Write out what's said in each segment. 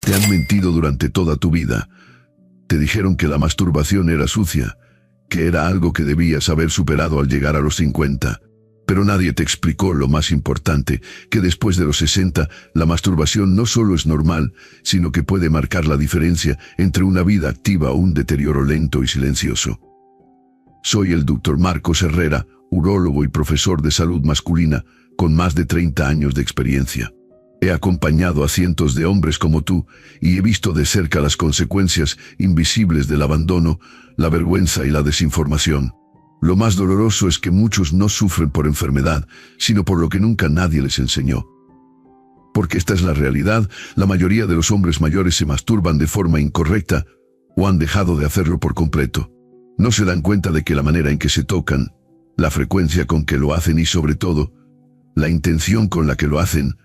Te han mentido durante toda tu vida. Te dijeron que la masturbación era sucia, que era algo que debías haber superado al llegar a los 50. Pero nadie te explicó lo más importante, que después de los 60, la masturbación no solo es normal, sino que puede marcar la diferencia entre una vida activa o un deterioro lento y silencioso. Soy el Dr. Marcos Herrera, urólogo y profesor de salud masculina, con más de 30 años de experiencia. He acompañado a cientos de hombres como tú y he visto de cerca las consecuencias invisibles del abandono, la vergüenza y la desinformación. Lo más doloroso es que muchos no sufren por enfermedad, sino por lo que nunca nadie les enseñó. Porque esta es la realidad, la mayoría de los hombres mayores se masturban de forma incorrecta o han dejado de hacerlo por completo. No se dan cuenta de que la manera en que se tocan, la frecuencia con que lo hacen y sobre todo, la intención con la que lo hacen,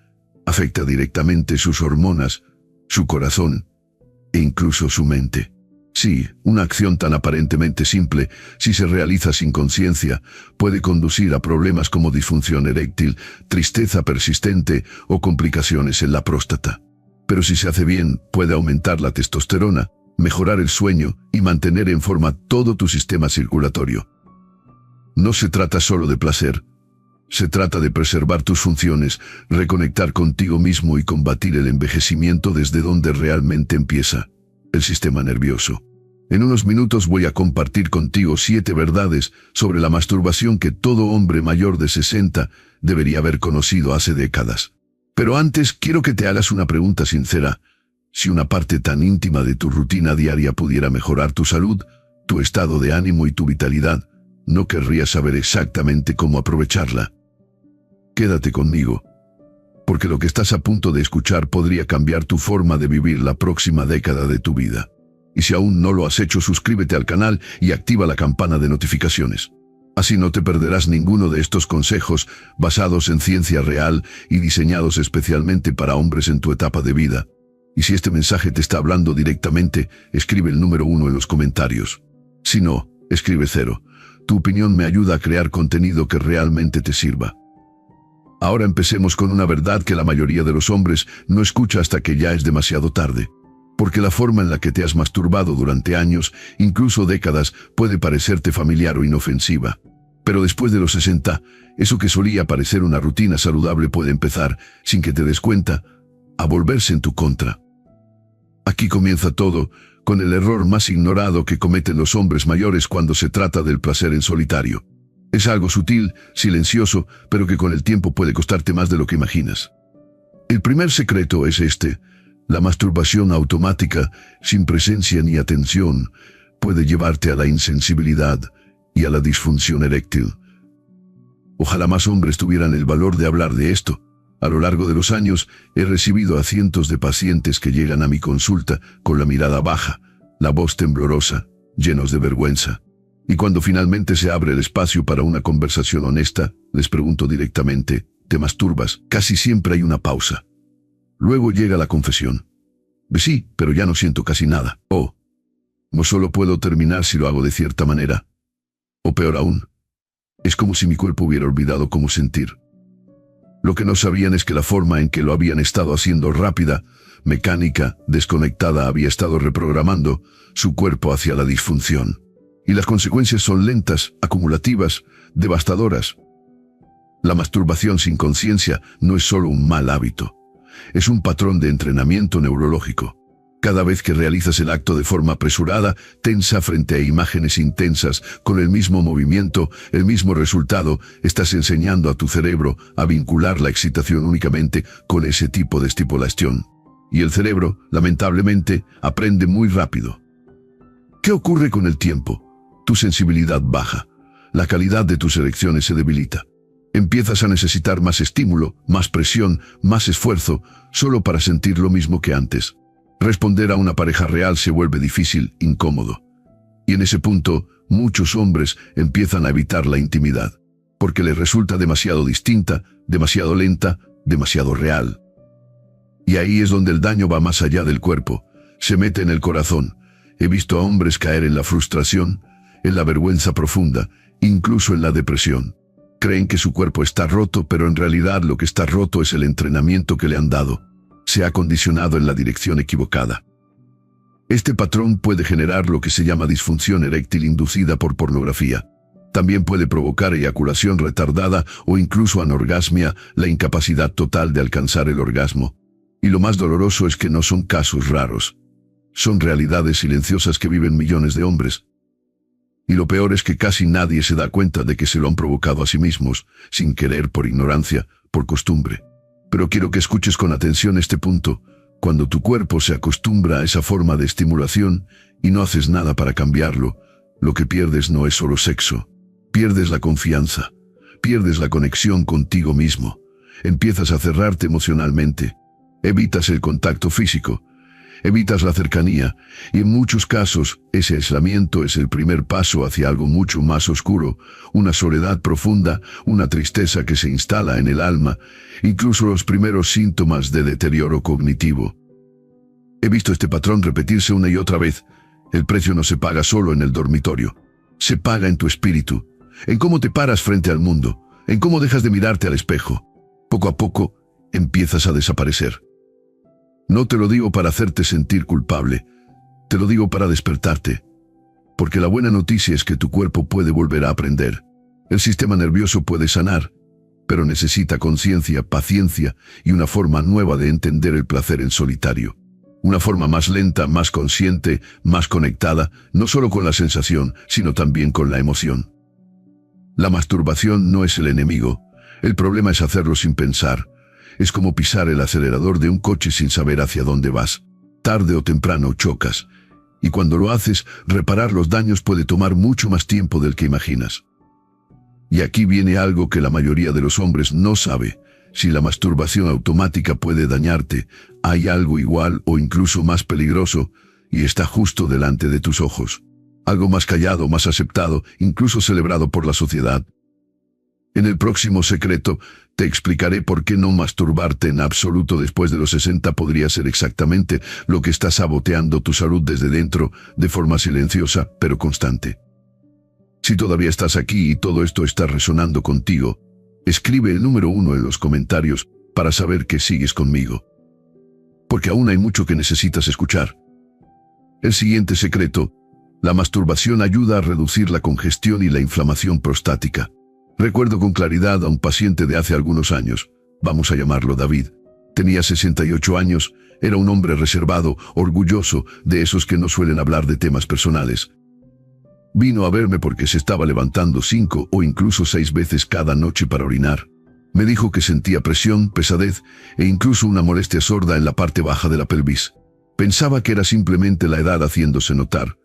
afecta directamente sus hormonas, su corazón e incluso su mente. Sí, una acción tan aparentemente simple, si se realiza sin conciencia, puede conducir a problemas como disfunción eréctil, tristeza persistente o complicaciones en la próstata. Pero si se hace bien, puede aumentar la testosterona, mejorar el sueño y mantener en forma todo tu sistema circulatorio. No se trata solo de placer. Se trata de preservar tus funciones, reconectar contigo mismo y combatir el envejecimiento desde donde realmente empieza: el sistema nervioso. En unos minutos voy a compartir contigo 7 verdades sobre la masturbación que todo hombre mayor de 60 debería haber conocido hace décadas. Pero antes quiero que te hagas una pregunta sincera. Si una parte tan íntima de tu rutina diaria pudiera mejorar tu salud, tu estado de ánimo y tu vitalidad, ¿no querrías saber exactamente cómo aprovecharla? Quédate conmigo, porque lo que estás a punto de escuchar podría cambiar tu forma de vivir la próxima década de tu vida. Y si aún no lo has hecho, suscríbete al canal y activa la campana de notificaciones. Así no te perderás ninguno de estos consejos basados en ciencia real y diseñados especialmente para hombres en tu etapa de vida. Y si este mensaje te está hablando directamente, escribe el número 1 en los comentarios. Si no, escribe 0. Tu opinión me ayuda a crear contenido que realmente te sirva. Ahora empecemos con una verdad que la mayoría de los hombres no escucha hasta que ya es demasiado tarde. Porque la forma en la que te has masturbado durante años, incluso décadas, puede parecerte familiar o inofensiva. Pero después de los 60, eso que solía parecer una rutina saludable puede empezar, sin que te des cuenta, a volverse en tu contra. Aquí comienza todo, con el error más ignorado que cometen los hombres mayores cuando se trata del placer en solitario. Es algo sutil, silencioso, pero que con el tiempo puede costarte más de lo que imaginas. El primer secreto es este: la masturbación automática, sin presencia ni atención, puede llevarte a la insensibilidad y a la disfunción eréctil. Ojalá más hombres tuvieran el valor de hablar de esto. A lo largo de los años, he recibido a cientos de pacientes que llegan a mi consulta con la mirada baja, la voz temblorosa, llenos de vergüenza. Y cuando finalmente se abre el espacio para una conversación honesta, les pregunto directamente: ¿te masturbas? Casi siempre hay una pausa. Luego llega la confesión: sí, pero ya no siento casi nada. O, no solo puedo terminar si lo hago de cierta manera. O peor aún, es como si mi cuerpo hubiera olvidado cómo sentir. Lo que no sabían es que la forma en que lo habían estado haciendo rápida, mecánica, desconectada, había estado reprogramando su cuerpo hacia la disfunción. Y las consecuencias son lentas, acumulativas, devastadoras. La masturbación sin conciencia no es solo un mal hábito. Es un patrón de entrenamiento neurológico. Cada vez que realizas el acto de forma apresurada, tensa frente a imágenes intensas, con el mismo movimiento, el mismo resultado, estás enseñando a tu cerebro a vincular la excitación únicamente con ese tipo de estimulación. Y el cerebro, lamentablemente, aprende muy rápido. ¿Qué ocurre con el tiempo? Tu sensibilidad baja. La calidad de tus erecciones se debilita. Empiezas a necesitar más estímulo, más presión, más esfuerzo, solo para sentir lo mismo que antes. Responder a una pareja real se vuelve difícil, incómodo. Y en ese punto, muchos hombres empiezan a evitar la intimidad, porque les resulta demasiado distinta, demasiado lenta, demasiado real. Y ahí es donde el daño va más allá del cuerpo, se mete en el corazón. He visto a hombres caer en la frustración, en la vergüenza profunda, incluso en la depresión. Creen que su cuerpo está roto, pero en realidad lo que está roto es el entrenamiento que le han dado. Se ha condicionado en la dirección equivocada. Este patrón puede generar lo que se llama disfunción eréctil inducida por pornografía. También puede provocar eyaculación retardada o incluso anorgasmia, la incapacidad total de alcanzar el orgasmo. Y lo más doloroso es que no son casos raros. Son realidades silenciosas que viven millones de hombres. Y lo peor es que casi nadie se da cuenta de que se lo han provocado a sí mismos, sin querer, por ignorancia, por costumbre. Pero quiero que escuches con atención este punto. Cuando tu cuerpo se acostumbra a esa forma de estimulación y no haces nada para cambiarlo, lo que pierdes no es solo sexo. Pierdes la confianza, pierdes la conexión contigo mismo, empiezas a cerrarte emocionalmente, evitas el contacto físico, evitas la cercanía, y en muchos casos ese aislamiento es el primer paso hacia algo mucho más oscuro, una soledad profunda, una tristeza que se instala en el alma, incluso los primeros síntomas de deterioro cognitivo. He visto este patrón repetirse una y otra vez. El precio no se paga solo en el dormitorio, se paga en tu espíritu, en cómo te paras frente al mundo, en cómo dejas de mirarte al espejo. Poco a poco empiezas a desaparecer. No te lo digo para hacerte sentir culpable, te lo digo para despertarte. Porque la buena noticia es que tu cuerpo puede volver a aprender. El sistema nervioso puede sanar, pero necesita conciencia, paciencia y una forma nueva de entender el placer en solitario. Una forma más lenta, más consciente, más conectada, no solo con la sensación, sino también con la emoción. La masturbación no es el enemigo, el problema es hacerlo sin pensar. Es como pisar el acelerador de un coche sin saber hacia dónde vas. Tarde o temprano chocas, y cuando lo haces, reparar los daños puede tomar mucho más tiempo del que imaginas. Y aquí viene algo que la mayoría de los hombres no sabe. Si la masturbación automática puede dañarte, hay algo igual o incluso más peligroso, y está justo delante de tus ojos. Algo más callado, más aceptado, incluso celebrado por la sociedad. En el próximo secreto, te explicaré por qué no masturbarte en absoluto después de los 60 podría ser exactamente lo que está saboteando tu salud desde dentro, de forma silenciosa, pero constante. Si todavía estás aquí y todo esto está resonando contigo, escribe el número 1 en los comentarios para saber que sigues conmigo. Porque aún hay mucho que necesitas escuchar. El siguiente secreto: la masturbación ayuda a reducir la congestión y la inflamación prostática. Recuerdo con claridad a un paciente de hace algunos años, vamos a llamarlo David. Tenía 68 años, era un hombre reservado, orgulloso, de esos que no suelen hablar de temas personales. Vino a verme porque se estaba levantando 5 o incluso 6 veces cada noche para orinar. Me dijo que sentía presión, pesadez e incluso una molestia sorda en la parte baja de la pelvis. Pensaba que era simplemente la edad haciéndose notar.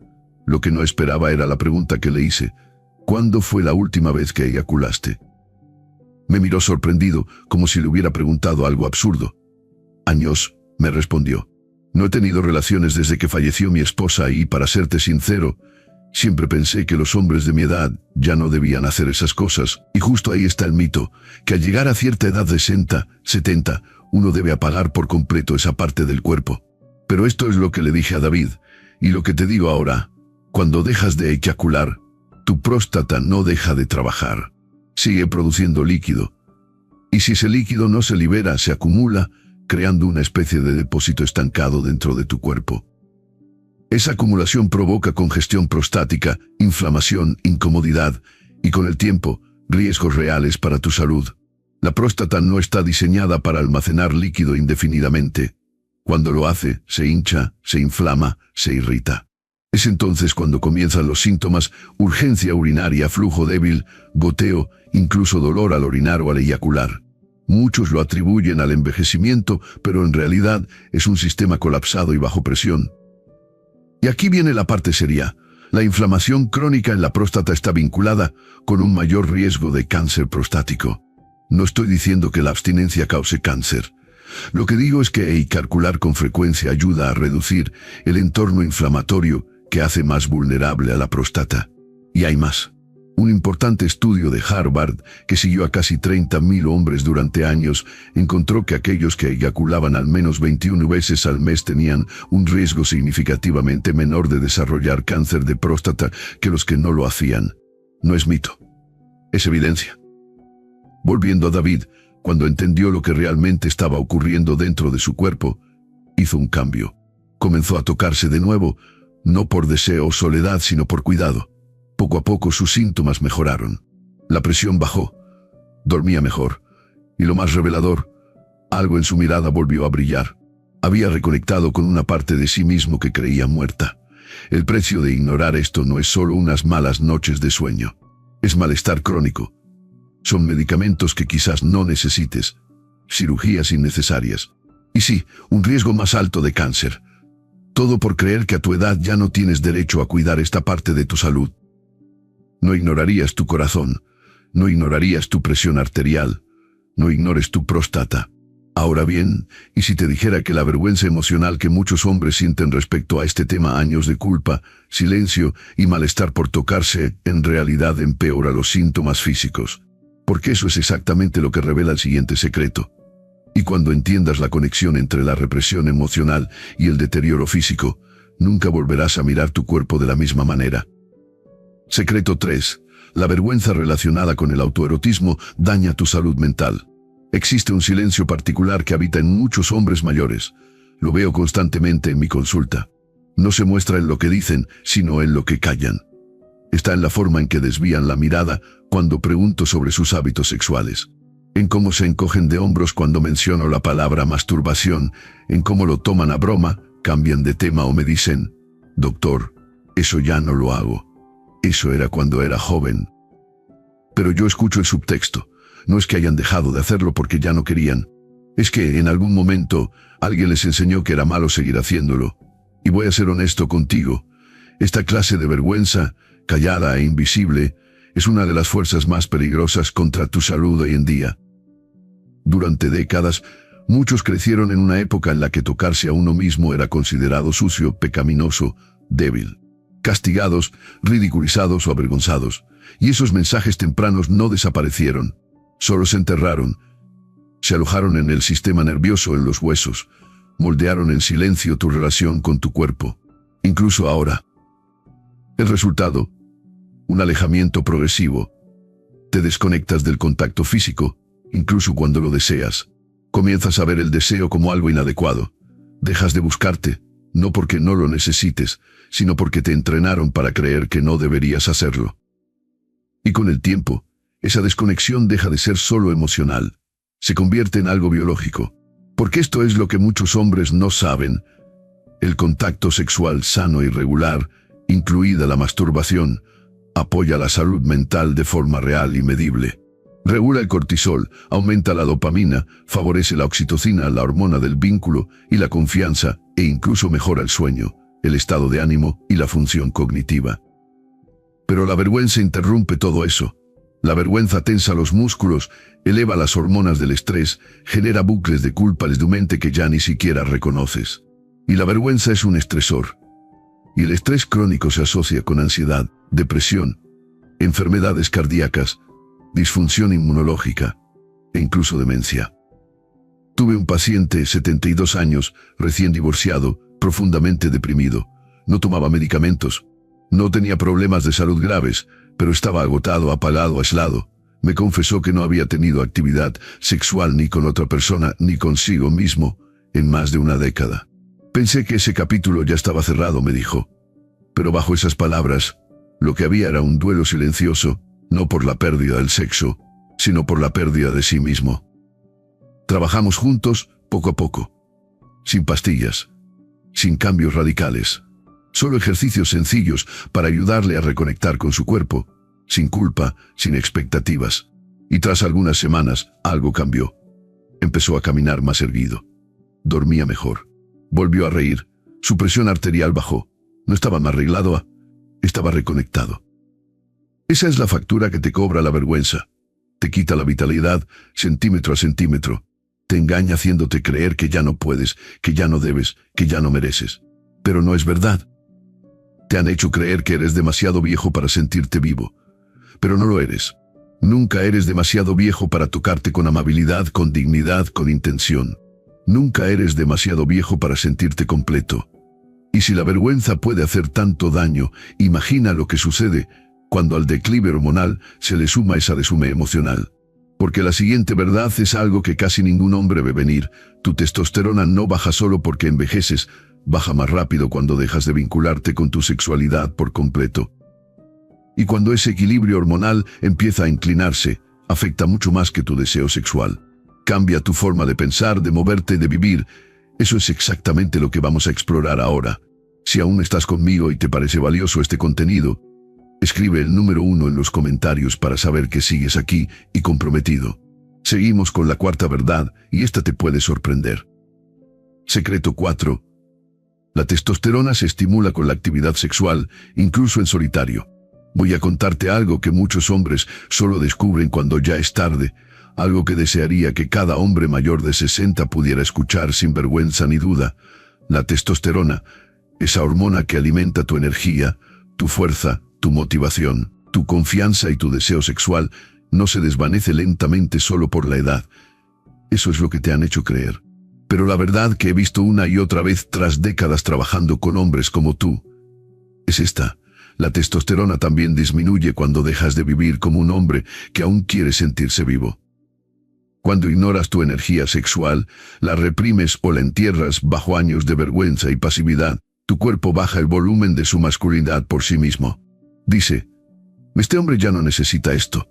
Lo que no esperaba era la pregunta que le hice: ¿cuándo fue la última vez que eyaculaste? Me miró sorprendido, como si le hubiera preguntado algo absurdo. Años, me respondió. No he tenido relaciones desde que falleció mi esposa y, para serte sincero, siempre pensé que los hombres de mi edad ya no debían hacer esas cosas. Y justo ahí está el mito, que al llegar a cierta edad de 60, 70, uno debe apagar por completo esa parte del cuerpo. Pero esto es lo que le dije a David, y lo que te digo ahora: cuando dejas de eyacular, tu próstata no deja de trabajar. Sigue produciendo líquido. Y si ese líquido no se libera, se acumula, creando una especie de depósito estancado dentro de tu cuerpo. Esa acumulación provoca congestión prostática, inflamación, incomodidad y, con el tiempo, riesgos reales para tu salud. La próstata no está diseñada para almacenar líquido indefinidamente. Cuando lo hace, se hincha, se inflama, se irrita. Es entonces cuando comienzan los síntomas: urgencia urinaria, flujo débil, goteo, incluso dolor al orinar o al eyacular. Muchos lo atribuyen al envejecimiento, pero en realidad es un sistema colapsado y bajo presión. Y aquí viene la parte seria. La inflamación crónica en la próstata está vinculada con un mayor riesgo de cáncer prostático. No estoy diciendo que la abstinencia cause cáncer. Lo que digo es que eyacular con frecuencia ayuda a reducir el entorno inflamatorio que hace más vulnerable a la próstata. Y hay más. Un importante estudio de Harvard, que siguió a casi 30.000 hombres durante años, encontró que aquellos que eyaculaban al menos 21 veces al mes tenían un riesgo significativamente menor de desarrollar cáncer de próstata que los que no lo hacían. No es mito. Es evidencia. Volviendo a David, Cuando entendió lo que realmente estaba ocurriendo dentro de su cuerpo, hizo un cambio. Comenzó a tocarse de nuevo, no por deseo o soledad, sino por cuidado. Poco a poco sus síntomas mejoraron. La presión bajó, dormía mejor, y lo más revelador, algo en su mirada volvió a brillar. Había reconectado con una parte de sí mismo que creía muerta. El precio de ignorar esto no es solo unas malas noches de sueño. Es malestar crónico. Son medicamentos que quizás no necesites, cirugías innecesarias. Y sí, un riesgo más alto de cáncer. Todo por creer que a tu edad ya no tienes derecho a cuidar esta parte de tu salud. No ignorarías tu corazón, no ignorarías tu presión arterial, no ignores tu próstata. Ahora bien, ¿y si te dijera que la vergüenza emocional que muchos hombres sienten respecto a este tema, años de culpa, silencio y malestar por tocarse, en realidad empeora los síntomas físicos? Porque eso es exactamente lo que revela el siguiente secreto. Y cuando entiendas la conexión entre la represión emocional y el deterioro físico, nunca volverás a mirar tu cuerpo de la misma manera. Secreto 3. La vergüenza relacionada con el autoerotismo daña tu salud mental. Existe un silencio particular que habita en muchos hombres mayores. Lo veo constantemente en mi consulta. No se muestra en lo que dicen, sino en lo que callan. Está en la forma en que desvían la mirada cuando pregunto sobre sus hábitos sexuales. En cómo se encogen de hombros cuando menciono la palabra masturbación, en cómo lo toman a broma, cambian de tema o me dicen, «Doctor, eso ya no lo hago. Eso era cuando era joven». Pero yo escucho el subtexto. No es que hayan dejado de hacerlo porque ya no querían. Es que en algún momento alguien les enseñó que era malo seguir haciéndolo. Y voy a ser honesto contigo. Esta clase de vergüenza, callada e invisible, es una de las fuerzas más peligrosas contra tu salud hoy en día. Durante décadas, muchos crecieron en una época en la que tocarse a uno mismo era considerado sucio, pecaminoso, débil. Castigados, ridiculizados o avergonzados. Y esos mensajes tempranos no desaparecieron. Solo se enterraron. Se alojaron en el sistema nervioso, en los huesos. Moldearon en silencio tu relación con tu cuerpo. Incluso ahora. El resultado: un alejamiento progresivo. Te desconectas del contacto físico, incluso cuando lo deseas. Comienzas a ver el deseo como algo inadecuado. Dejas de buscarte, no porque no lo necesites, sino porque te entrenaron para creer que no deberías hacerlo. Y con el tiempo, esa desconexión deja de ser solo emocional. Se convierte en algo biológico. Porque esto es lo que muchos hombres no saben. El contacto sexual sano y regular, incluida la masturbación, apoya la salud mental de forma real y medible. Regula el cortisol, aumenta la dopamina, favorece la oxitocina, la hormona del vínculo y la confianza, e incluso mejora el sueño, el estado de ánimo y la función cognitiva. Pero la vergüenza interrumpe todo eso. La vergüenza tensa los músculos, eleva las hormonas del estrés, genera bucles de culpa en tu mente que ya ni siquiera reconoces. Y la vergüenza es un estresor. Y el estrés crónico se asocia con ansiedad, depresión, enfermedades cardíacas, disfunción inmunológica e incluso demencia. Tuve un paciente, 72 años, recién divorciado, profundamente deprimido. No tomaba medicamentos. No tenía problemas de salud graves, pero estaba agotado, apagado, aislado. Me confesó que no había tenido actividad sexual ni con otra persona ni consigo mismo en más de una década. Pensé que ese capítulo ya estaba cerrado, me dijo. Pero bajo esas palabras, lo que había era un duelo silencioso, no por la pérdida del sexo, sino por la pérdida de sí mismo. Trabajamos juntos, poco a poco. Sin pastillas, sin cambios radicales. Solo ejercicios sencillos para ayudarle a reconectar con su cuerpo, sin culpa, sin expectativas. Y tras algunas semanas, algo cambió. Empezó a caminar más erguido. Dormía mejor. Volvió a reír. Su presión arterial bajó. No estaba más arreglado, estaba reconectado. Esa es la factura que te cobra la vergüenza. Te quita la vitalidad, centímetro a centímetro. Te engaña haciéndote creer que ya no puedes, que ya no debes, que ya no mereces. Pero no es verdad. Te han hecho creer que eres demasiado viejo para sentirte vivo. Pero no lo eres. Nunca eres demasiado viejo para tocarte con amabilidad, con dignidad, con intención. Nunca eres demasiado viejo para sentirte completo. Y si la vergüenza puede hacer tanto daño, imagina lo que sucede cuando al declive hormonal se le suma esa desume emocional. Porque la siguiente verdad es algo que casi ningún hombre ve venir. Tu testosterona no baja solo porque envejeces, baja más rápido cuando dejas de vincularte con tu sexualidad por completo. Y cuando ese equilibrio hormonal empieza a inclinarse, afecta mucho más que tu deseo sexual. Cambia tu forma de pensar, de moverte, de vivir. Eso es exactamente lo que vamos a explorar ahora. Si aún estás conmigo y te parece valioso este contenido, escribe el número 1 en los comentarios para saber que sigues aquí y comprometido. Seguimos con la cuarta verdad y esta te puede sorprender. Secreto 4. La testosterona se estimula con la actividad sexual, incluso en solitario. Voy a contarte algo que muchos hombres solo descubren cuando ya es tarde, algo que desearía que cada hombre mayor de 60 pudiera escuchar sin vergüenza ni duda. La testosterona, esa hormona que alimenta tu energía, tu fuerza, tu motivación, tu confianza y tu deseo sexual, no se desvanece lentamente solo por la edad. Eso es lo que te han hecho creer. Pero la verdad que he visto una y otra vez tras décadas trabajando con hombres como tú, es esta. La testosterona también disminuye cuando dejas de vivir como un hombre que aún quiere sentirse vivo. Cuando ignoras tu energía sexual, la reprimes o la entierras bajo años de vergüenza y pasividad, tu cuerpo baja el volumen de su masculinidad por sí mismo. Dice, este hombre ya no necesita esto,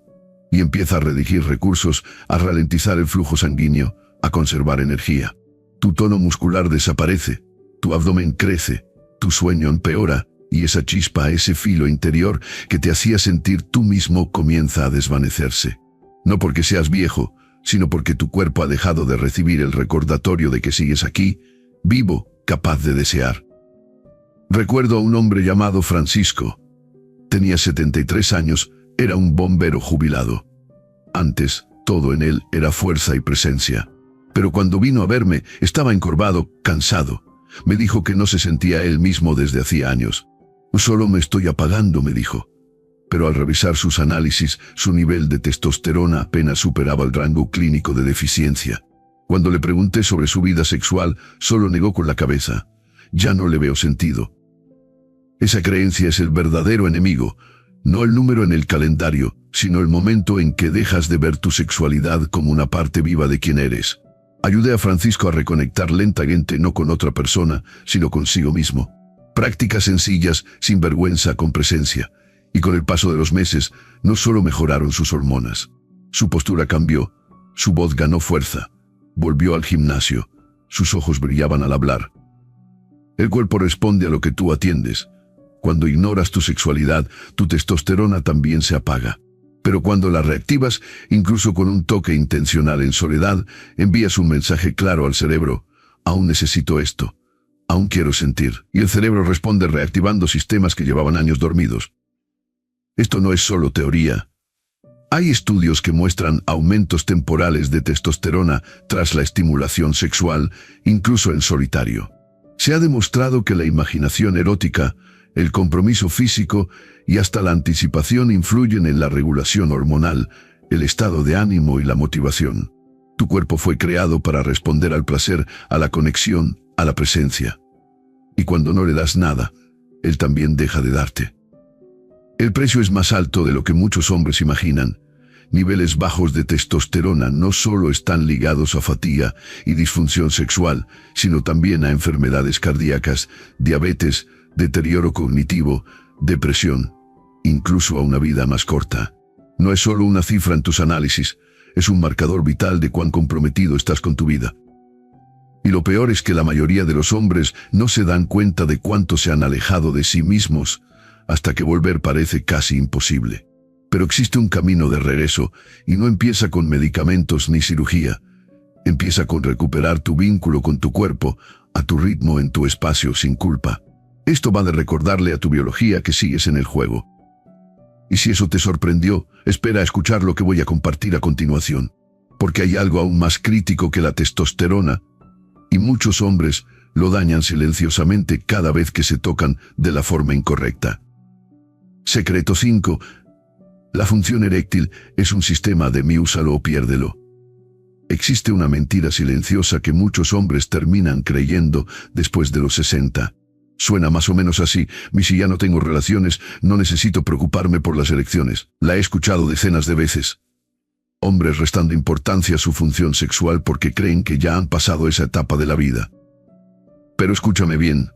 y empieza a redirigir recursos, a ralentizar el flujo sanguíneo, a conservar energía. Tu tono muscular desaparece, tu abdomen crece, tu sueño empeora, y esa chispa, ese filo interior que te hacía sentir tú mismo comienza a desvanecerse. No porque seas viejo, sino porque tu cuerpo ha dejado de recibir el recordatorio de que sigues aquí, vivo, capaz de desear. Recuerdo a un hombre llamado Francisco. Tenía 73 años, era un bombero jubilado. Antes, todo en él era fuerza y presencia. Pero cuando vino a verme, estaba encorvado, cansado. Me dijo que no se sentía él mismo desde hacía años. Solo me estoy apagando, me dijo. Pero al revisar sus análisis, su nivel de testosterona apenas superaba el rango clínico de deficiencia. Cuando le pregunté sobre su vida sexual, solo negó con la cabeza. Ya no le veo sentido. Esa creencia es el verdadero enemigo, no el número en el calendario, sino el momento en que dejas de ver tu sexualidad como una parte viva de quien eres. Ayudé a Francisco a reconectar lentamente no con otra persona, sino consigo mismo. Prácticas sencillas, sin vergüenza, con presencia. Y con el paso de los meses, no solo mejoraron sus hormonas. Su postura cambió, su voz ganó fuerza, volvió al gimnasio, sus ojos brillaban al hablar. El cuerpo responde a lo que tú atiendes. Cuando ignoras tu sexualidad, tu testosterona también se apaga. Pero cuando la reactivas, incluso con un toque intencional en soledad, envías un mensaje claro al cerebro. Aún necesito esto. Aún quiero sentir. Y el cerebro responde reactivando sistemas que llevaban años dormidos. Esto no es solo teoría. Hay estudios que muestran aumentos temporales de testosterona tras la estimulación sexual, incluso en solitario. Se ha demostrado que la imaginación erótica, el compromiso físico y hasta la anticipación influyen en la regulación hormonal, el estado de ánimo y la motivación. Tu cuerpo fue creado para responder al placer, a la conexión, a la presencia. Y cuando no le das nada, él también deja de darte. El precio es más alto de lo que muchos hombres imaginan. Niveles bajos de testosterona no solo están ligados a fatiga y disfunción sexual, sino también a enfermedades cardíacas, diabetes, deterioro cognitivo, depresión, incluso a una vida más corta. No es solo una cifra en tus análisis, es un marcador vital de cuán comprometido estás con tu vida. Y lo peor es que la mayoría de los hombres no se dan cuenta de cuánto se han alejado de sí mismos, hasta que volver parece casi imposible. Pero existe un camino de regreso, y no empieza con medicamentos ni cirugía. Empieza con recuperar tu vínculo con tu cuerpo, a tu ritmo en tu espacio sin culpa. Esto va de recordarle a tu biología que sigues en el juego. Y si eso te sorprendió, espera a escuchar lo que voy a compartir a continuación. Porque hay algo aún más crítico que la testosterona, y muchos hombres lo dañan silenciosamente cada vez que se tocan de la forma incorrecta. Secreto 5. La función eréctil es un sistema de mi úsalo o piérdelo. Existe una mentira silenciosa que muchos hombres terminan creyendo después de los 60. Suena más o menos así: si ya no tengo relaciones, no necesito preocuparme por las erecciones. La he escuchado decenas de veces. hombres restando importancia a su función sexual porque creen que ya han pasado esa etapa de la vida. Pero escúchame bien,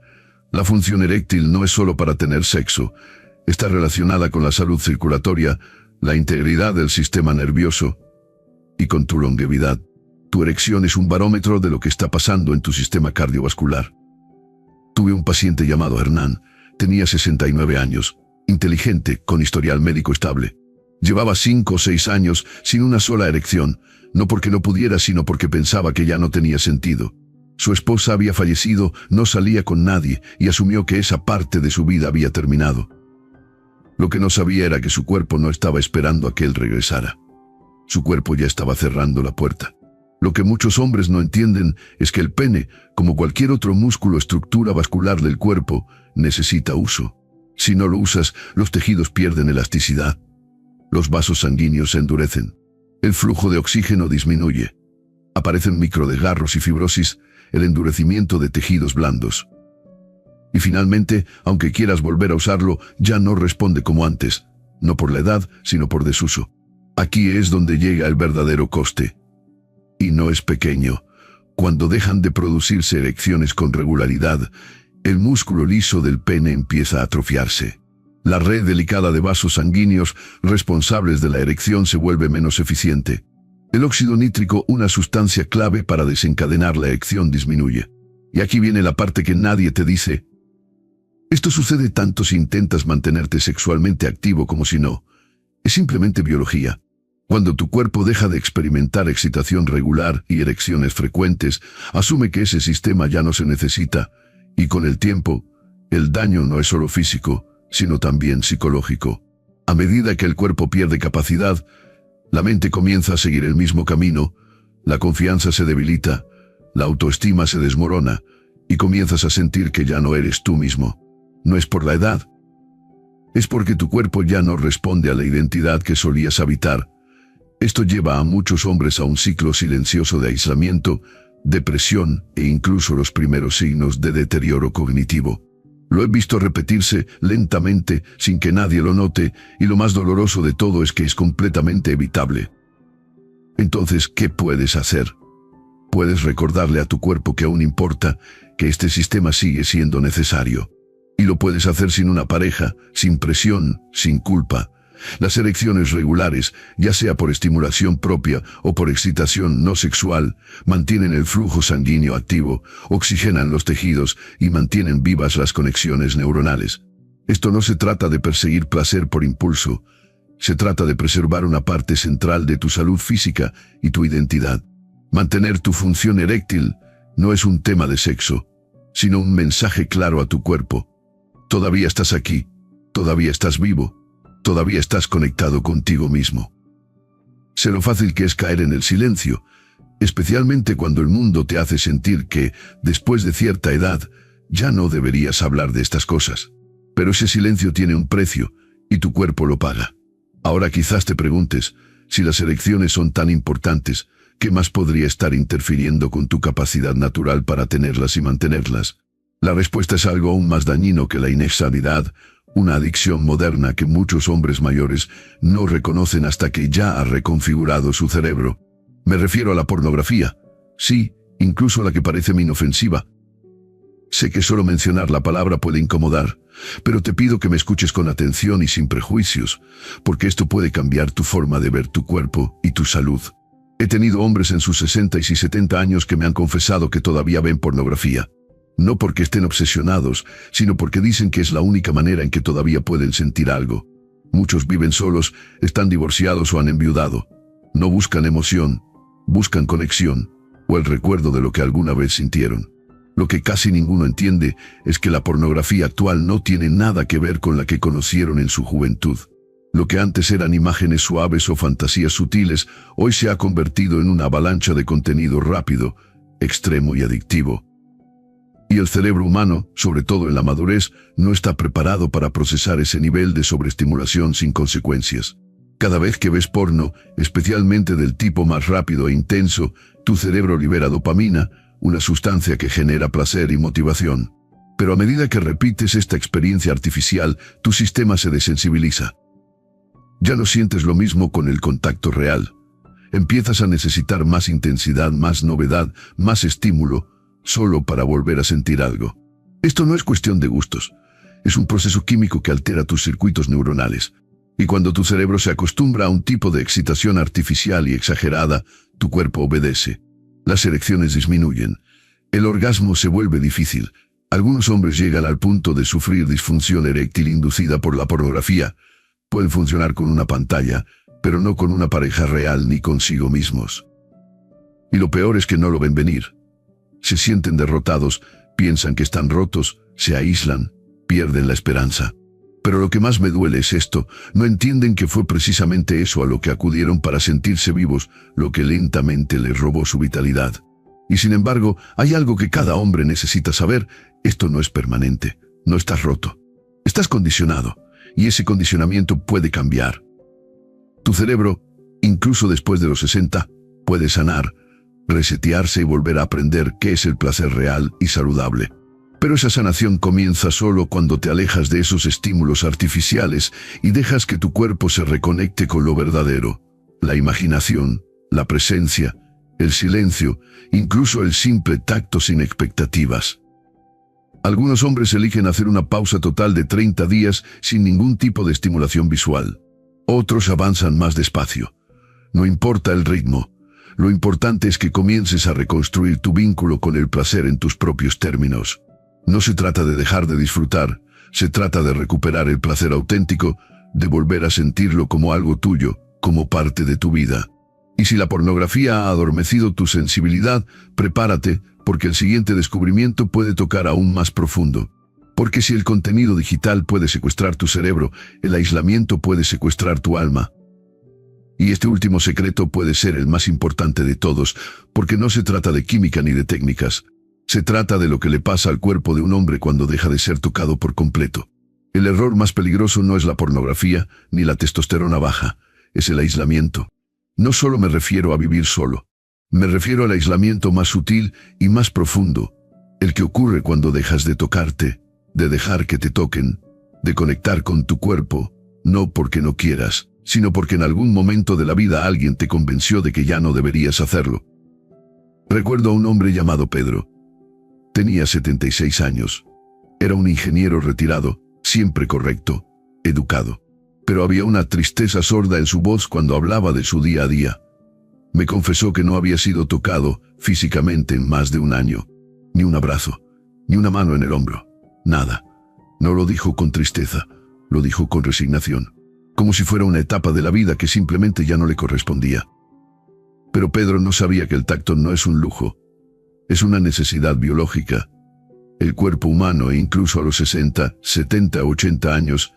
la función eréctil no es solo para tener sexo, está relacionada con la salud circulatoria, la integridad del sistema nervioso y con tu longevidad. Tu erección es un barómetro de lo que está pasando en tu sistema cardiovascular. Tuve un paciente llamado Hernán, tenía 69 años, inteligente, con historial médico estable. Llevaba 5 o 6 años sin una sola erección, no porque no pudiera, sino porque pensaba que ya no tenía sentido. Su esposa había fallecido, no salía con nadie y asumió que esa parte de su vida había terminado. Lo que no sabía era que su cuerpo no estaba esperando a que él regresara. Su cuerpo ya estaba cerrando la puerta. Lo que muchos hombres no entienden es que el pene, como cualquier otro músculo o estructura vascular del cuerpo, necesita uso. Si no lo usas, los tejidos pierden elasticidad. Los vasos sanguíneos se endurecen. El flujo de oxígeno disminuye. Aparecen microdesgarros y fibrosis, el endurecimiento de tejidos blandos. Y finalmente, aunque quieras volver a usarlo, ya no responde como antes, no por la edad, sino por desuso. Aquí es donde llega el verdadero coste. Y no es pequeño. Cuando dejan de producirse erecciones con regularidad, el músculo liso del pene empieza a atrofiarse. La red delicada de vasos sanguíneos responsables de la erección se vuelve menos eficiente. El óxido nítrico, una sustancia clave para desencadenar la erección, disminuye. Y aquí viene la parte que nadie te dice. Esto sucede tanto si intentas mantenerte sexualmente activo como si no. Es simplemente biología. Cuando tu cuerpo deja de experimentar excitación regular y erecciones frecuentes, asume que ese sistema ya no se necesita, y con el tiempo, el daño no es solo físico, sino también psicológico. A medida que el cuerpo pierde capacidad, la mente comienza a seguir el mismo camino, la confianza se debilita, la autoestima se desmorona, y comienzas a sentir que ya no eres tú mismo. No es por la edad, es porque tu cuerpo ya no responde a la identidad que solías habitar. Esto lleva a muchos hombres a un ciclo silencioso de aislamiento, depresión e incluso los primeros signos de deterioro cognitivo. Lo he visto repetirse lentamente, sin que nadie lo note, y lo más doloroso de todo es que es completamente evitable. Entonces, ¿qué puedes hacer? Puedes recordarle a tu cuerpo que aún importa, que este sistema sigue siendo necesario. Y lo puedes hacer sin una pareja, sin presión, sin culpa. Las erecciones regulares, ya sea por estimulación propia o por excitación no sexual, mantienen el flujo sanguíneo activo, oxigenan los tejidos y mantienen vivas las conexiones neuronales. Esto no se trata de perseguir placer por impulso, se trata de preservar una parte central de tu salud física y tu identidad. Mantener tu función eréctil no es un tema de sexo, sino un mensaje claro a tu cuerpo. Todavía estás aquí, todavía estás vivo. Todavía estás conectado contigo mismo. Sé lo fácil que es caer en el silencio, especialmente cuando el mundo te hace sentir que, después de cierta edad, ya no deberías hablar de estas cosas. Pero ese silencio tiene un precio, y tu cuerpo lo paga. Ahora quizás te preguntes, si las erecciones son tan importantes, ¿qué más podría estar interfiriendo con tu capacidad natural para tenerlas y mantenerlas? La respuesta es algo aún más dañino que la inestabilidad, una adicción moderna que muchos hombres mayores no reconocen hasta que ya ha reconfigurado su cerebro. Me refiero a la pornografía. Sí, incluso a la que parece inofensiva. Sé que solo mencionar la palabra puede incomodar, pero te pido que me escuches con atención y sin prejuicios, porque esto puede cambiar tu forma de ver tu cuerpo y tu salud. He tenido hombres en sus 60 y 70 años que me han confesado que todavía ven pornografía. No porque estén obsesionados, sino porque dicen que es la única manera en que todavía pueden sentir algo. Muchos viven solos, están divorciados o han enviudado. No buscan emoción, buscan conexión, o el recuerdo de lo que alguna vez sintieron. Lo que casi ninguno entiende es que la pornografía actual no tiene nada que ver con la que conocieron en su juventud. Lo que antes eran imágenes suaves o fantasías sutiles, hoy se ha convertido en una avalancha de contenido rápido, extremo y adictivo. Y el cerebro humano, sobre todo en la madurez, no está preparado para procesar ese nivel de sobreestimulación sin consecuencias. Cada vez que ves porno, especialmente del tipo más rápido e intenso, tu cerebro libera dopamina, una sustancia que genera placer y motivación. Pero a medida que repites esta experiencia artificial, tu sistema se desensibiliza. Ya no sientes lo mismo con el contacto real. Empiezas a necesitar más intensidad, más novedad, más estímulo, solo para volver a sentir algo. Esto no es cuestión de gustos. Es un proceso químico que altera tus circuitos neuronales. Y cuando tu cerebro se acostumbra a un tipo de excitación artificial y exagerada, tu cuerpo obedece. Las erecciones disminuyen. El orgasmo se vuelve difícil. Algunos hombres llegan al punto de sufrir disfunción eréctil inducida por la pornografía. Pueden funcionar con una pantalla, pero no con una pareja real ni consigo mismos. Y lo peor es que no lo ven venir. Se sienten derrotados, piensan que están rotos, se aíslan, pierden la esperanza. Pero lo que más me duele es esto: no entienden que fue precisamente eso a lo que acudieron para sentirse vivos, lo que lentamente les robó su vitalidad. Y sin embargo, hay algo que cada hombre necesita saber: esto no es permanente, no estás roto. Estás condicionado, y ese condicionamiento puede cambiar. Tu cerebro, incluso después de los 60, puede sanar, resetearse y volver a aprender qué es el placer real y saludable. Pero esa sanación comienza solo cuando te alejas de esos estímulos artificiales y dejas que tu cuerpo se reconecte con lo verdadero: la imaginación, la presencia, el silencio, incluso el simple tacto sin expectativas. Algunos hombres eligen hacer una pausa total de 30 días sin ningún tipo de estimulación visual. Otros avanzan más despacio. No importa el ritmo. Lo importante es que comiences a reconstruir tu vínculo con el placer en tus propios términos. No se trata de dejar de disfrutar, se trata de recuperar el placer auténtico, de volver a sentirlo como algo tuyo, como parte de tu vida. Y si la pornografía ha adormecido tu sensibilidad, prepárate, porque el siguiente descubrimiento puede tocar aún más profundo. Porque si el contenido digital puede secuestrar tu cerebro, el aislamiento puede secuestrar tu alma. Y este último secreto puede ser el más importante de todos, porque no se trata de química ni de técnicas. Se trata de lo que le pasa al cuerpo de un hombre cuando deja de ser tocado por completo. El error más peligroso no es la pornografía, ni la testosterona baja, es el aislamiento. No solo me refiero a vivir solo. Me refiero al aislamiento más sutil y más profundo, el que ocurre cuando dejas de tocarte, de dejar que te toquen, de conectar con tu cuerpo, no porque no quieras, sino porque en algún momento de la vida alguien te convenció de que ya no deberías hacerlo. Recuerdo a un hombre llamado Pedro. Tenía 76 años. Era un ingeniero retirado, siempre correcto, educado. Pero había una tristeza sorda en su voz cuando hablaba de su día a día. Me confesó que no había sido tocado físicamente en más de un año. Ni un abrazo, ni una mano en el hombro. Nada. No lo dijo con tristeza, lo dijo con resignación. Como si fuera una etapa de la vida que simplemente ya no le correspondía. Pero Pedro no sabía que el tacto no es un lujo. Es una necesidad biológica. El cuerpo humano, e incluso a los 60, 70, 80 años,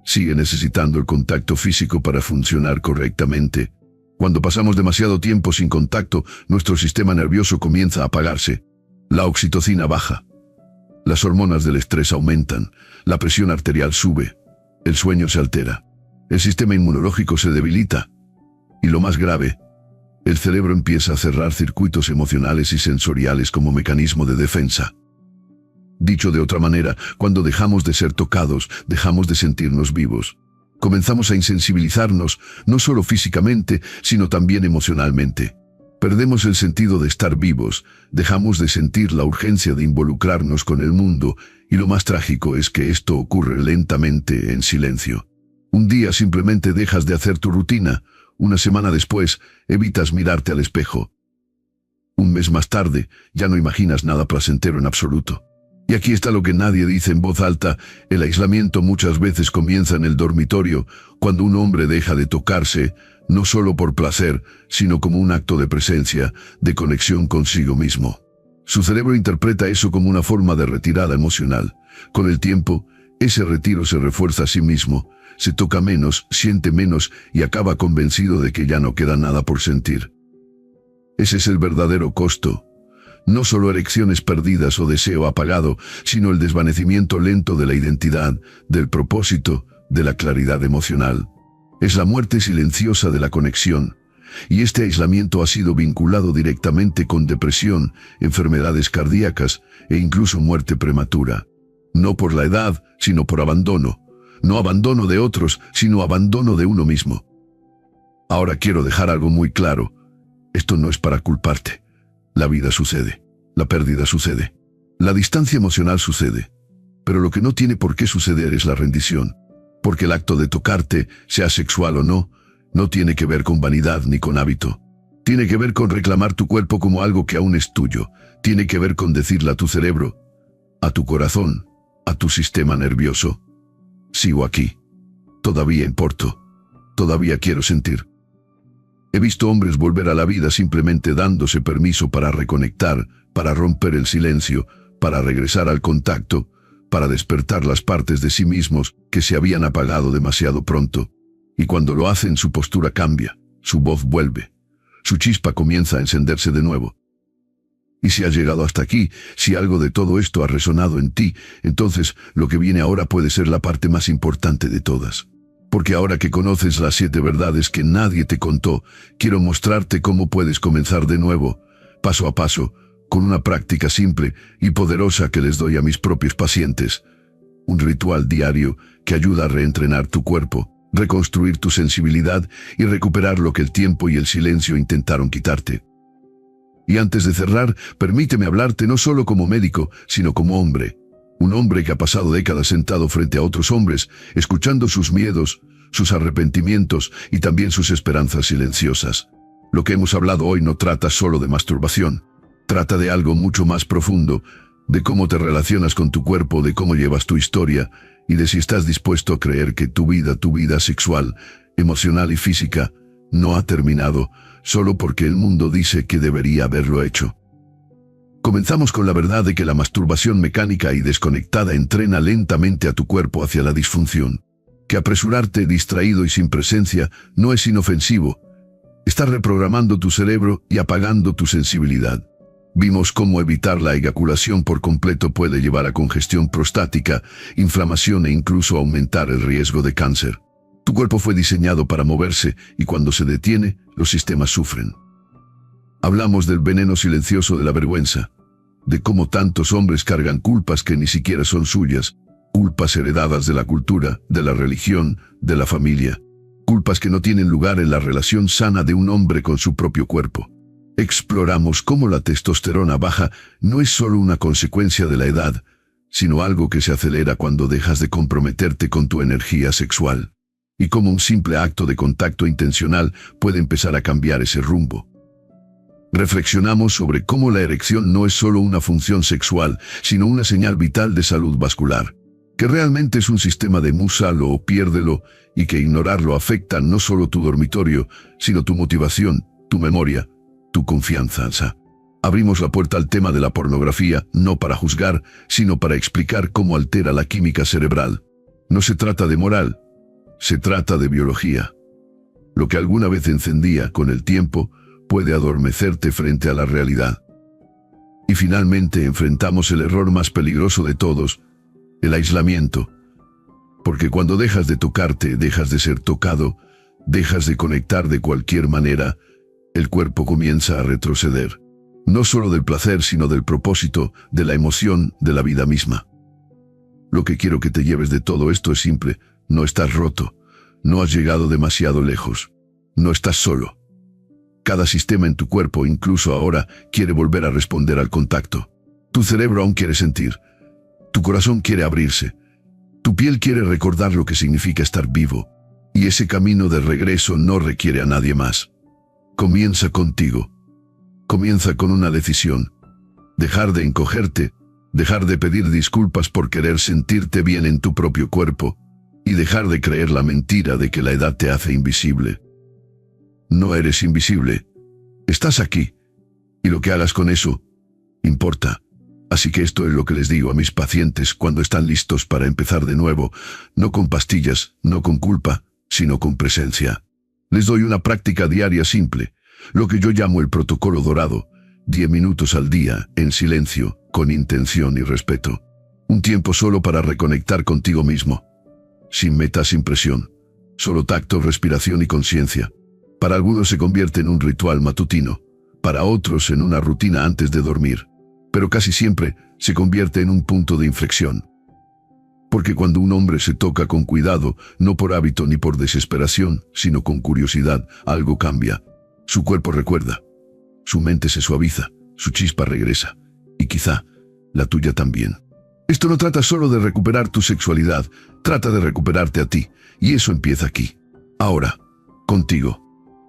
sigue necesitando el contacto físico para funcionar correctamente. Cuando pasamos demasiado tiempo sin contacto, nuestro sistema nervioso comienza a apagarse. La oxitocina baja. Las hormonas del estrés aumentan. La presión arterial sube. El sueño se altera. El sistema inmunológico se debilita. Y lo más grave, el cerebro empieza a cerrar circuitos emocionales y sensoriales como mecanismo de defensa. Dicho de otra manera, cuando dejamos de ser tocados, dejamos de sentirnos vivos. Comenzamos a insensibilizarnos, no solo físicamente, sino también emocionalmente. Perdemos el sentido de estar vivos, dejamos de sentir la urgencia de involucrarnos con el mundo, y lo más trágico es que esto ocurre lentamente, en silencio. Un día simplemente dejas de hacer tu rutina. Una semana después, evitas mirarte al espejo. Un mes más tarde, ya no imaginas nada placentero en absoluto. Y aquí está lo que nadie dice en voz alta: el aislamiento muchas veces comienza en el dormitorio, cuando un hombre deja de tocarse, no solo por placer, sino como un acto de presencia, de conexión consigo mismo. Su cerebro interpreta eso como una forma de retirada emocional. Con el tiempo, ese retiro se refuerza a sí mismo, se toca menos, siente menos y acaba convencido de que ya no queda nada por sentir. Ese es el verdadero costo. No solo erecciones perdidas o deseo apagado, sino el desvanecimiento lento de la identidad, del propósito, de la claridad emocional. Es la muerte silenciosa de la conexión. Y este aislamiento ha sido vinculado directamente con depresión, enfermedades cardíacas e incluso muerte prematura. No por la edad, sino por abandono. No abandono de otros, sino abandono de uno mismo. Ahora quiero dejar algo muy claro: Esto no es para culparte. La vida sucede, la pérdida sucede, la distancia emocional sucede, pero lo que no tiene por qué suceder es la rendición, porque el acto de tocarte, sea sexual o no, no tiene que ver con vanidad ni con hábito. Tiene que ver con reclamar tu cuerpo como algo que aún es tuyo. Tiene que ver con decirle a tu cerebro, a tu corazón, a tu sistema nervioso: sigo aquí, todavía importo, todavía quiero sentir. He visto hombres volver a la vida simplemente dándose permiso para reconectar, para romper el silencio, para regresar al contacto, para despertar las partes de sí mismos que se habían apagado demasiado pronto. Y cuando lo hacen, su postura cambia, su voz vuelve, su chispa comienza a encenderse de nuevo. Y si has llegado hasta aquí, si algo de todo esto ha resonado en ti, entonces lo que viene ahora puede ser la parte más importante de todas. Porque ahora que conoces las 7 verdades que nadie te contó, quiero mostrarte cómo puedes comenzar de nuevo, paso a paso, con una práctica simple y poderosa que les doy a mis propios pacientes. Un ritual diario que ayuda a reentrenar tu cuerpo, reconstruir tu sensibilidad y recuperar lo que el tiempo y el silencio intentaron quitarte. Y antes de cerrar, permíteme hablarte no solo como médico, sino como hombre. Un hombre que ha pasado décadas sentado frente a otros hombres, escuchando sus miedos, sus arrepentimientos y también sus esperanzas silenciosas. Lo que hemos hablado hoy no trata solo de masturbación. Trata de algo mucho más profundo, de cómo te relacionas con tu cuerpo, de cómo llevas tu historia y de si estás dispuesto a creer que tu vida sexual, emocional y física no ha terminado solo porque el mundo dice que debería haberlo hecho. Comenzamos con la verdad de que la masturbación mecánica y desconectada entrena lentamente a tu cuerpo hacia la disfunción. Que apresurarte, distraído y sin presencia no es inofensivo. Estás reprogramando tu cerebro y apagando tu sensibilidad. Vimos cómo evitar la eyaculación por completo puede llevar a congestión prostática, inflamación e incluso aumentar el riesgo de cáncer. Tu cuerpo fue diseñado para moverse y cuando se detiene, los sistemas sufren. Hablamos del veneno silencioso de la vergüenza, de cómo tantos hombres cargan culpas que ni siquiera son suyas, culpas heredadas de la cultura, de la religión, de la familia, culpas que no tienen lugar en la relación sana de un hombre con su propio cuerpo. Exploramos cómo la testosterona baja no es solo una consecuencia de la edad, sino algo que se acelera cuando dejas de comprometerte con tu energía sexual, y cómo un simple acto de contacto intencional puede empezar a cambiar ese rumbo. Reflexionamos sobre cómo la erección no es solo una función sexual, sino una señal vital de salud vascular, que realmente es un sistema de úsalo o piérdelo, y que ignorarlo afecta no solo tu dormitorio, sino tu motivación, tu memoria, tu confianza. Abrimos la puerta al tema de la pornografía, no para juzgar, sino para explicar cómo altera la química cerebral. No se trata de moral, se trata de biología. Lo que alguna vez encendía con el tiempo puede adormecerte frente a la realidad. Y finalmente enfrentamos el error más peligroso de todos, el aislamiento. Porque cuando dejas de tocarte, dejas de ser tocado, dejas de conectar de cualquier manera, el cuerpo comienza a retroceder. No solo del placer, sino del propósito, de la emoción, de la vida misma. Lo que quiero que te lleves de todo esto es simple: no estás roto, no has llegado demasiado lejos, no estás solo. Cada sistema en tu cuerpo, incluso ahora, quiere volver a responder al contacto. Tu cerebro aún quiere sentir, tu corazón quiere abrirse, tu piel quiere recordar lo que significa estar vivo, y ese camino de regreso no requiere a nadie más. Comienza contigo. Comienza con una decisión: dejar de encogerte, dejar de pedir disculpas por querer sentirte bien en tu propio cuerpo, y dejar de creer la mentira de que la edad te hace invisible. No eres invisible. Estás aquí, y lo que hagas con eso importa. Así que esto es lo que les digo a mis pacientes cuando están listos para empezar de nuevo, no con pastillas, no con culpa, sino con presencia. Les doy una práctica diaria simple, lo que yo llamo el protocolo dorado: 10 minutos al día, en silencio, con intención y respeto. Un tiempo solo para reconectar contigo mismo. Sin meta, sin presión. Solo tacto, respiración y conciencia. Para algunos se convierte en un ritual matutino, para otros en una rutina antes de dormir. Pero casi siempre se convierte en un punto de inflexión. Porque cuando un hombre se toca con cuidado, no por hábito ni por desesperación, sino con curiosidad, algo cambia. Su cuerpo recuerda, Su mente se suaviza, su chispa regresa, y quizá la tuya también. Esto no trata solo de recuperar tu sexualidad, trata de recuperarte a ti, y eso empieza aquí. Ahora, contigo.